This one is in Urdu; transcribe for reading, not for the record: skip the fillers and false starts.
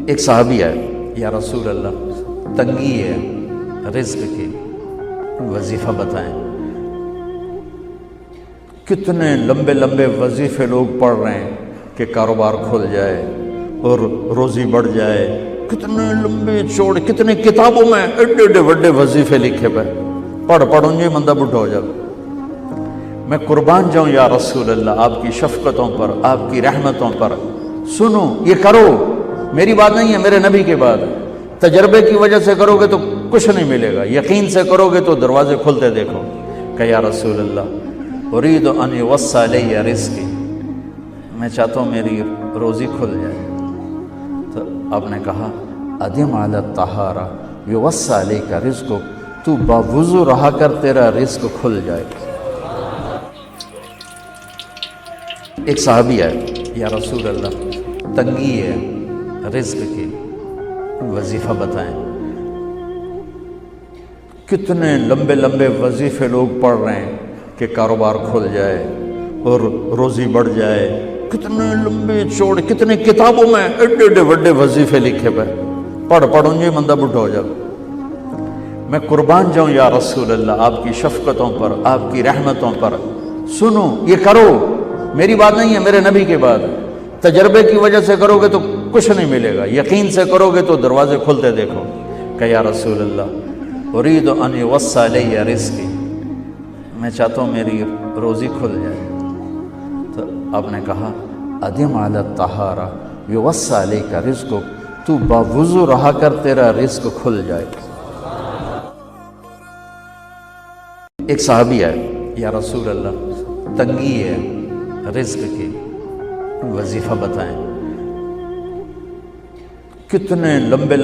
ایک صحابی ہے، یا رسول اللہ تنگی ہے رزق کی، وظیفہ بتائیں۔ کتنے لمبے لمبے وظیفے لوگ پڑھ رہے ہیں کہ کاروبار کھل جائے اور روزی بڑھ جائے، کتنے لمبے چوڑے، کتنے کتابوں میں ایڈے ایڈے بڑے وظیفے لکھے پہ، پڑھوں یہ مندہ بڈھا ہو جائے۔ میں قربان جاؤں یا رسول اللہ آپ کی شفقتوں پر، آپ کی رحمتوں پر، سنو یہ کرو، میری بات نہیں ہے، میرے نبی کی بات ہے۔ تجربے کی وجہ سے کرو گے تو کچھ نہیں ملے گا، یقین سے کرو گے تو دروازے کھلتے دیکھو۔ کہ یا رسول اللہ ارید ان یوسع علی رزقی، میں چاہتا ہوں میری روزی کھل جائے۔ تو آپ نے کہا ادم علی الطہارہ یوسع علیک رزقک، تو باوضو رہا کر تیرا رزق کھل جائے۔ ایک صحابی ہے، یا رسول اللہ تنگی ہے رزق کی، وظیفہ بتائیں۔ کتنے لمبے لمبے وظیفے لوگ پڑھ رہے ہیں کہ کاروبار کھل جائے اور روزی بڑھ جائے، کتنے لمبے چوڑے، کتنے کتابوں میں ایڈے ایڈے بڑے وظیفے لکھے پہ، پڑھوں یہ مندہ بڈھا ہو جائے۔ میں قربان جاؤں یا رسول اللہ آپ کی شفقتوں پر، آپ کی رحمتوں پر، سنو یہ کرو، میری بات نہیں ہے، میرے نبی کی بات ہے۔ تجربے کی وجہ سے کرو گے تو کچھ نہیں ملے گا، یقین سے کرو گے تو دروازے کھلتے دیکھو۔ کہ یا رسول اللہ ارید ان یوسع علی رزقی، میں چاہتا ہوں میری روزی کھل جائے۔ تو آپ نے کہا ادم علی الطہارہ یوسع علیک رزقک، تو باوضو رہا کر تیرا رزق کھل جائے۔ ایک صحابی ہے، یا رسول اللہ تنگی ہے رزق کی، وظیفہ بتائیں۔ کتنے لمبے